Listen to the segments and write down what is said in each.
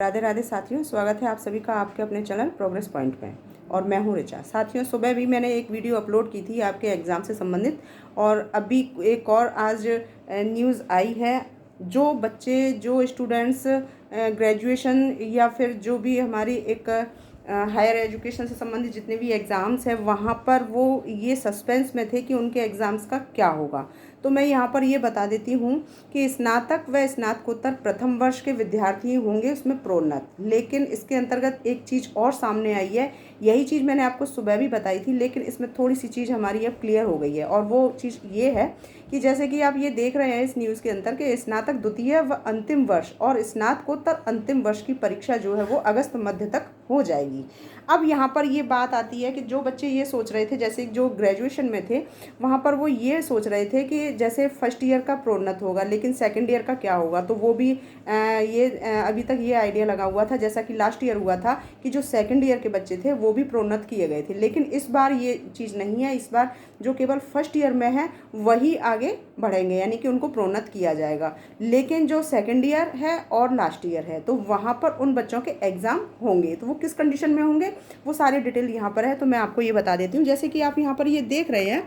राधे राधे साथियों, स्वागत है आप सभी का आपके अपने चैनल प्रोग्रेस पॉइंट में। और मैं हूँ ऋचा। साथियों, सुबह भी मैंने एक वीडियो अपलोड की थी आपके एग्ज़ाम से संबंधित, और अभी एक और आज न्यूज़ आई है। जो बच्चे, जो स्टूडेंट्स ग्रेजुएशन या फिर जो भी हमारी एक हायर एजुकेशन से संबंधित जितने भी एग्ज़ाम्स हैं, वहाँ पर वो ये सस्पेंस में थे कि उनके एग्ज़ाम्स का क्या होगा। तो मैं यहाँ पर ये बता देती हूँ कि स्नातक व स्नातकोत्तर प्रथम वर्ष के विद्यार्थी होंगे उसमें प्रोन्नत। लेकिन इसके अंतर्गत एक चीज़ और सामने आई है। यही चीज़ मैंने आपको सुबह भी बताई थी, लेकिन इसमें थोड़ी सी चीज़ हमारी अब क्लियर हो गई है। और वो चीज़ ये है कि जैसे कि आप ये देख रहे हैं इस न्यूज़ के अंदर कि स्नातक द्वितीय व अंतिम वर्ष और स्नातकोत्तर अंतिम वर्ष की परीक्षा जो है वो अगस्त मध्य तक हो जाएगी। अब यहाँ पर ये बात आती है कि जो बच्चे ये सोच रहे थे, जैसे जो ग्रेजुएशन में थे वहाँ पर वो ये सोच रहे थे कि जैसे फर्स्ट ईयर का प्रोन्नत होगा, लेकिन सेकंड ईयर का क्या होगा। तो वो भी अभी तक ये आइडिया लगा हुआ था, जैसा कि लास्ट ईयर हुआ था कि जो सेकंड ईयर के बच्चे थे वो भी प्रोन्नत किए गए थे। लेकिन इस बार ये चीज़ नहीं है। इस बार जो केवल फर्स्ट ईयर में है वही आगे बढ़ेंगे, यानी कि उनको प्रोन्नत किया जाएगा। लेकिन जो सेकंड ईयर है और लास्ट ईयर है तो वहाँ पर उन बच्चों के एग्ज़ाम होंगे। तो वो किस कंडीशन में होंगे वो सारी डिटेल यहाँ पर है, तो मैं आपको ये बता देती हूँ। जैसे कि आप यहाँ पर ये देख रहे हैं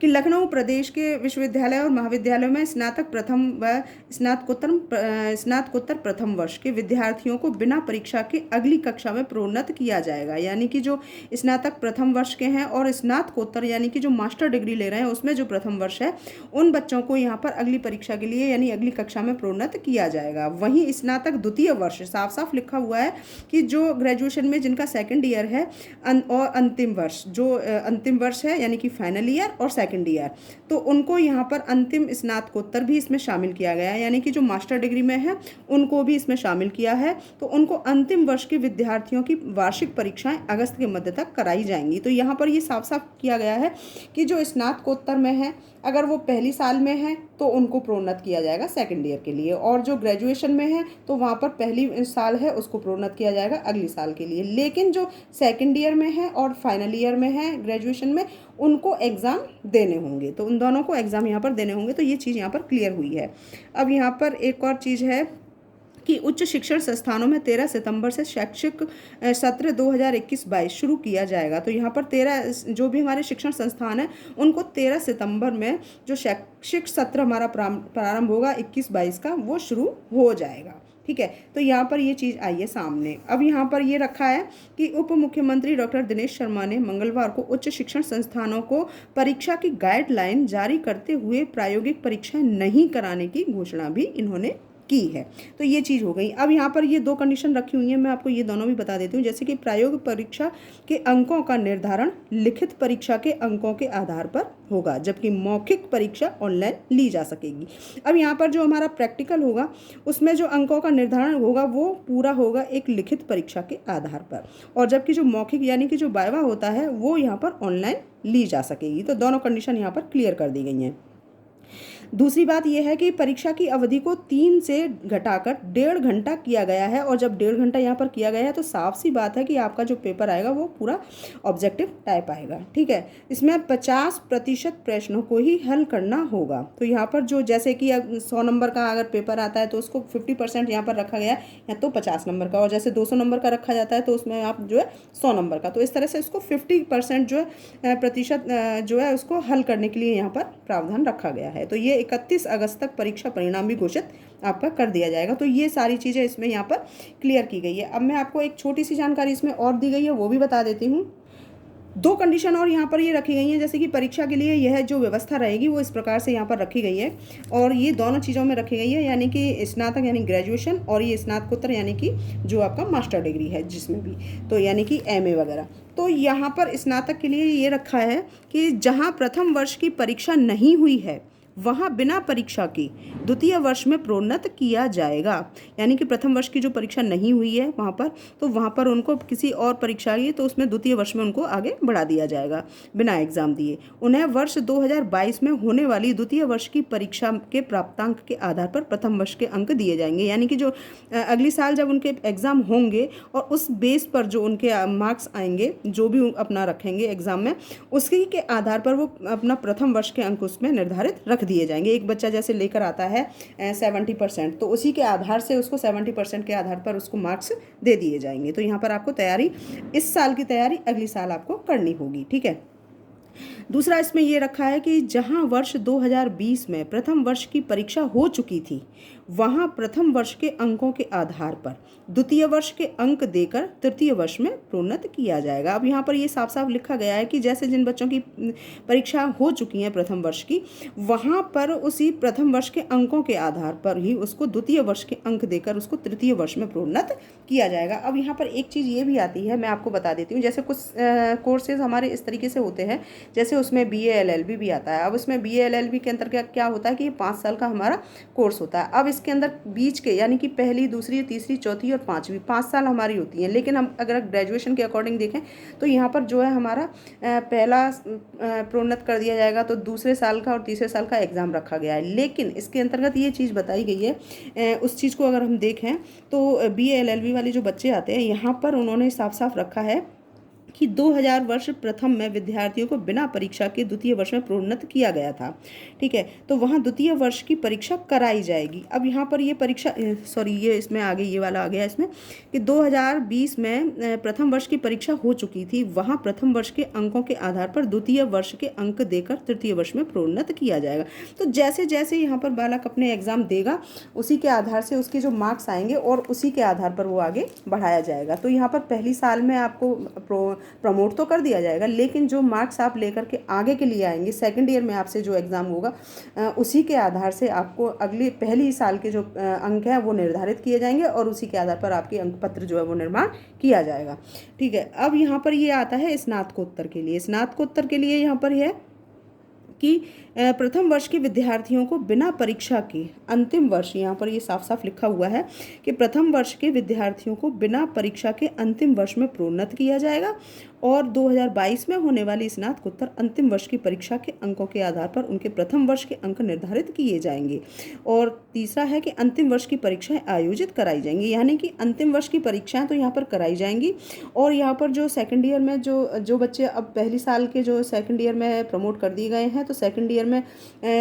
कि लखनऊ प्रदेश के विश्वविद्यालय और महाविद्यालयों में स्नातक प्रथम व स्नातकोत्तर प्रथम वर्ष के विद्यार्थियों को बिना परीक्षा के अगली कक्षा में प्रोन्नत किया जाएगा। यानी कि जो स्नातक प्रथम वर्ष के हैं और स्नातकोत्तर यानी कि जो मास्टर डिग्री ले रहे हैं उसमें जो प्रथम वर्ष है, उन बच्चों को यहाँ पर अगली परीक्षा के लिए यानी अगली कक्षा में प्रोन्नत किया जाएगा। वहीं स्नातक द्वितीय वर्ष साफ साफ लिखा हुआ है कि जो ग्रेजुएशन में जिनका सेकेंड ईयर है और अंतिम वर्ष जो अंतिम वर्ष है यानी कि फाइनल ईयर और सेकंड ईयर, तो उनको यहाँ पर अंतिम स्नातकोत्तर भी इसमें शामिल किया गया है। यानी कि जो मास्टर डिग्री में है उनको भी इसमें शामिल किया है। तो उनको अंतिम वर्ष के विद्यार्थियों की वार्षिक परीक्षाएं अगस्त के मध्य तक कराई जाएंगी। तो यहाँ पर ये साफ साफ किया गया है कि जो स्नातकोत्तर में है अगर वो पहली साल में है तो उनको प्रोन्नत किया जाएगा सेकंड ईयर के लिए, और जो ग्रेजुएशन में है तो वहाँ पर पहली साल है उसको प्रोन्नत किया जाएगा अगली साल के लिए। लेकिन जो सेकंड ईयर में है और फाइनल ईयर में है ग्रेजुएशन में, उनको एग्ज़ाम देने होंगे। तो उन दोनों को एग्ज़ाम यहाँ पर देने होंगे। तो ये चीज़ यहाँ पर क्लियर हुई है। अब यहाँ पर एक और चीज़ है कि उच्च शिक्षण संस्थानों में 13 सितंबर से शैक्षिक सत्र 2021-22 शुरू किया जाएगा। तो यहाँ पर 13 जो भी हमारे शिक्षण संस्थान हैं उनको 13 सितंबर में जो शैक्षिक सत्र हमारा प्रारंभ होगा 21-22 का, वो शुरू हो जाएगा। ठीक है, तो यहाँ पर ये चीज़ आई है सामने। अब यहाँ पर ये रखा है कि उप मुख्यमंत्री डॉक्टर दिनेश शर्मा ने मंगलवार को उच्च शिक्षण संस्थानों को परीक्षा की गाइडलाइन जारी करते हुए प्रायोगिक परीक्षाएं नहीं कराने की घोषणा भी इन्होंने की है। तो ये चीज़ हो गई। अब यहाँ पर ये दो कंडीशन रखी हुई हैं, मैं आपको ये दोनों भी बता देती हूँ। जैसे कि प्रायोगिक परीक्षा के अंकों का निर्धारण लिखित परीक्षा के अंकों के आधार पर होगा, जबकि मौखिक परीक्षा ऑनलाइन ली जा सकेगी। अब यहाँ पर जो हमारा प्रैक्टिकल होगा उसमें जो अंकों का निर्धारण होगा वो पूरा होगा एक लिखित परीक्षा के आधार पर, और जबकि जो मौखिक यानी कि जो वाइवा होता है वो यहाँ पर ऑनलाइन ली जा सकेगी। तो दोनों कंडीशन यहाँ पर क्लियर कर दी गई हैं। दूसरी बात यह है कि परीक्षा की अवधि को 3 से घटाकर 1.5 घंटा किया गया है, और जब 1.5 घंटा यहाँ पर किया गया है तो साफ सी बात है कि आपका जो पेपर आएगा वो पूरा ऑब्जेक्टिव टाइप आएगा। ठीक है, इसमें 50% प्रश्नों को ही हल करना होगा। तो यहाँ पर जो जैसे कि 100 नंबर का अगर पेपर आता है तो उसको 50% यहाँ पर रखा गया है, या तो 50 नंबर का, और जैसे 200 नंबर का रखा जाता है तो उसमें आप जो है 100 नंबर का। तो इस तरह से उसको 50% जो है प्रतिशत जो है उसको हल करने के लिए यहाँ पर प्रावधान रखा गया है। तो ये 31 अगस्त तक परीक्षा परिणाम भी घोषित आपका कर दिया जाएगा। तो ये सारी चीज़ें इसमें यहाँ पर क्लियर की गई है। अब मैं आपको एक छोटी सी जानकारी इसमें और दी गई है वो भी बता देती हूँ। दो कंडीशन और यहाँ पर ये रखी गई हैं। जैसे कि परीक्षा के लिए यह जो व्यवस्था रहेगी वो इस प्रकार से यहाँ पर रखी गई है, और ये दोनों चीज़ों में रखी गई है, यानी कि स्नातक यानी ग्रेजुएशन और ये स्नातकोत्तर यानी कि जो आपका मास्टर डिग्री है जिसमें भी, तो यानी कि एमए वगैरह। तो यहाँ पर स्नातक के लिए ये रखा है कि जहाँ प्रथम वर्ष की परीक्षा नहीं हुई है वहाँ बिना परीक्षा की द्वितीय वर्ष में प्रोन्नत किया जाएगा। यानी कि प्रथम वर्ष की जो परीक्षा नहीं हुई है वहाँ पर, तो वहाँ पर उनको किसी और परीक्षा की तो उसमें द्वितीय वर्ष में उनको आगे बढ़ा दिया जाएगा बिना एग्जाम दिए। उन्हें वर्ष 2022 में होने वाली द्वितीय वर्ष की परीक्षा के प्राप्तांक के आधार पर प्रथम वर्ष के अंक दिए जाएंगे। यानी कि जो अगली साल जब उनके एग्ज़ाम होंगे और उस बेस पर जो उनके मार्क्स आएंगे जो भी अपना रखेंगे एग्ज़ाम में, उसके के आधार पर वो अपना प्रथम वर्ष के अंक उसमें निर्धारित रख दिए जाएंगे। एक बच्चा जैसे लेकर आता है 70%, तो उसी के आधार से उसको 70% के आधार पर उसको मार्क्स दे दिए जाएंगे। तो यहाँ पर आपको तैयारी, इस साल की तैयारी अगली साल आपको करनी होगी, ठीक है। दूसरा इसमें ये रखा है कि जहां वर्ष 2020 में प्रथम वर्ष की परीक्षा हो चुकी थी, वहां प्रथम वर्ष के अंकों के आधार पर द्वितीय वर्ष के अंक देकर तृतीय वर्ष में प्रोन्नत किया जाएगा। अब यहाँ पर ये साफ साफ लिखा गया है कि जैसे जिन बच्चों की परीक्षा हो चुकी है प्रथम वर्ष की, वहाँ पर उसी प्रथम वर्ष के अंकों के आधार पर ही उसको द्वितीय वर्ष के अंक देकर उसको तृतीय वर्ष में प्रोन्नत किया जाएगा। अब यहाँ पर एक चीज़ ये भी आती है, मैं आपको बता देती हूँ। जैसे कुछ कोर्सेज हमारे इस तरीके से होते हैं, जैसे उसमें BA LLB भी आता है। अब उसमें BA LLB के अंतर्गत क्या होता है कि ये 5 साल का हमारा कोर्स होता है। अब इसके अंदर बीच के यानी कि पहली, दूसरी, तीसरी, चौथी और पाँचवीं 5 साल हमारी होती हैं। लेकिन हम अगर ग्रेजुएशन के अकॉर्डिंग देखें तो यहाँ पर जो है हमारा पहला प्रोन्नत कर दिया जाएगा, तो दूसरे साल का और तीसरे साल का एग्ज़ाम रखा गया है। लेकिन इसके अंतर्गत ये चीज़ बताई गई है, उस चीज़ को अगर हम देखें तो BA LLB वाले जो बच्चे आते हैं, यहाँ पर उन्होंने साफ साफ रखा है कि 2000 वर्ष प्रथम में विद्यार्थियों को बिना परीक्षा के द्वितीय वर्ष में प्रोन्नत किया गया था, ठीक है। तो वहाँ द्वितीय वर्ष की परीक्षा कराई जाएगी। अब यहाँ पर ये परीक्षा, सॉरी ये इसमें आगे ये वाला आ गया इसमें कि 2020 में प्रथम वर्ष की परीक्षा हो चुकी थी, वहाँ प्रथम वर्ष के अंकों के आधार पर द्वितीय वर्ष के अंक देकर तृतीय वर्ष में प्रोन्नत किया जाएगा। तो जैसे जैसे यहाँ पर बालक अपने एग्ज़ाम देगा, उसी के आधार से उसके जो मार्क्स आएंगे और उसी के आधार पर वो आगे बढ़ाया जाएगा। तो यहाँ पर पहली साल में आपको प्रमोट तो कर दिया जाएगा, लेकिन जो मार्क्स आप लेकर के आगे के लिए आएंगे, सेकंड ईयर में आपसे जो एग्ज़ाम होगा, उसी के आधार से आपको अगले पहली साल के जो अंक है वो निर्धारित किए जाएंगे और उसी के आधार पर आपके अंक पत्र जो है वो निर्माण किया जाएगा, ठीक है। अब यहाँ पर ये आता है स्नातकोत्तर के लिए। स्नातकोत्तर के लिए यहाँ पर है कि प्रथम वर्ष के विद्यार्थियों को बिना परीक्षा के अंतिम वर्ष, यहाँ पर ये साफ साफ लिखा हुआ है कि प्रथम वर्ष के विद्यार्थियों को बिना परीक्षा के अंतिम वर्ष में प्रोन्नत किया जाएगा और 2022 में होने वाली स्नातकोत्तर अंतिम वर्ष की परीक्षा के अंकों के आधार पर उनके प्रथम वर्ष के अंक निर्धारित किए जाएंगे। और तीसरा है कि अंतिम वर्ष की परीक्षाएं आयोजित कराई जाएंगी, यानी कि अंतिम वर्ष की परीक्षाएं तो यहाँ पर कराई जाएंगी। और यहाँ पर जो सेकेंड ईयर में जो बच्चे अब पहली साल के जो सेकेंड ईयर में प्रमोट कर दिए गए हैं, तो सेकेंड ईयर में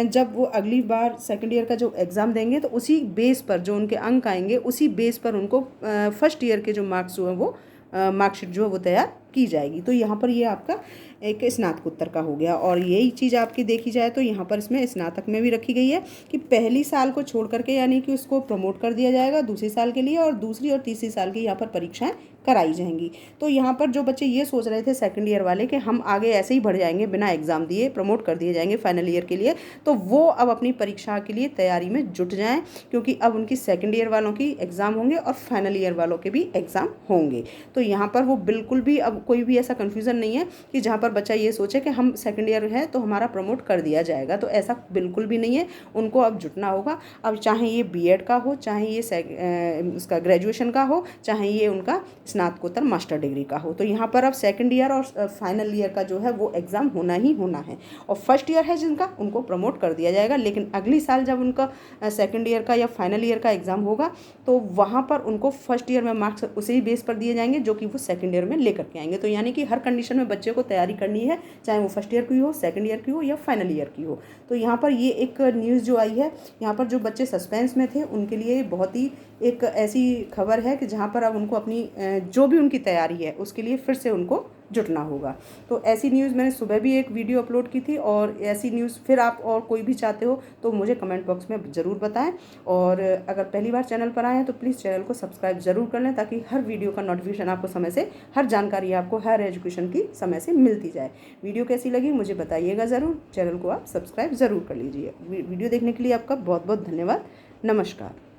जब वो अगली बार सेकेंड ईयर का जो एग्ज़ाम देंगे, तो उसी बेस पर जो उनके अंक आएंगे, उसी बेस पर उनको फर्स्ट ईयर के जो मार्क्स जो है वो मार्कशीट जो है वो तैयार की जाएगी। तो यहाँ पर ये आपका एक स्नातकोत्तर का हो गया। और यही चीज़ आपकी देखी जाए तो यहाँ पर इसमें स्नातक में भी रखी गई है कि पहली साल को छोड़ करके यानी कि उसको प्रमोट कर दिया जाएगा दूसरी साल के लिए, और दूसरी और तीसरी साल की यहाँ पर परीक्षाएं कराई जाएंगी। तो यहाँ पर जो बच्चे ये सोच रहे थे सेकंड ईयर वाले कि हम आगे ऐसे ही बढ़ जाएंगे बिना एग्ज़ाम दिए, प्रमोट कर दिए जाएंगे फाइनल ईयर के लिए, तो वो अब अपनी परीक्षा के लिए तैयारी में जुट जाएं, क्योंकि अब उनकी सेकंड ईयर वालों की एग्ज़ाम होंगे और फाइनल ईयर वालों के भी एग्ज़ाम होंगे। तो यहाँ पर वो बिल्कुल भी अब कोई भी ऐसा कन्फ्यूज़न नहीं है कि जहाँ पर बच्चा ये सोचे कि हम सेकंड ईयर है तो हमारा प्रमोट कर दिया जाएगा, तो ऐसा बिल्कुल भी नहीं है। उनको अब जुटना होगा। अब चाहे ये B.Ed का हो, चाहे ये उसका ग्रेजुएशन का हो, चाहे ये उनका स्नातकोत्तर मास्टर डिग्री का हो, तो यहाँ पर अब सेकंड ईयर और फाइनल ईयर का जो है वो एग्ज़ाम होना ही होना है। और फर्स्ट ईयर है जिनका, उनको प्रमोट कर दिया जाएगा, लेकिन अगली साल जब उनका सेकंड ईयर का या फाइनल ईयर का एग्ज़ाम होगा तो वहाँ पर उनको फर्स्ट ईयर में मार्क्स उसी बेस पर दिए जाएंगे जो कि वो सेकंड ईयर में लेकर के आएंगे। तो यानी कि हर कंडीशन में बच्चे को तैयारी करनी है, चाहे वो फर्स्ट ईयर की हो, सेकंड ईयर की हो या फाइनल ईयर की हो। तो यहाँ पर ये एक न्यूज़ जो आई है, यहाँ पर जो बच्चे सस्पेंस में थे उनके लिए बहुत ही एक ऐसी खबर है कि जहाँ पर अब उनको अपनी जो भी उनकी तैयारी है उसके लिए फिर से उनको जुटना होगा। तो ऐसी न्यूज़ मैंने सुबह भी एक वीडियो अपलोड की थी, और ऐसी न्यूज़ फिर आप और कोई भी चाहते हो तो मुझे कमेंट बॉक्स में ज़रूर बताएं। और अगर पहली बार चैनल पर आए हैं तो प्लीज़ चैनल को सब्सक्राइब ज़रूर कर लें, ताकि हर वीडियो का नोटिफिकेशन आपको समय से, हर जानकारी आपको हर एजुकेशन की समय से मिलती जाए। वीडियो कैसी लगी मुझे बताइएगा ज़रूर। चैनल को आप सब्सक्राइब ज़रूर कर लीजिए। वीडियो देखने के लिए आपका बहुत बहुत धन्यवाद। नमस्कार।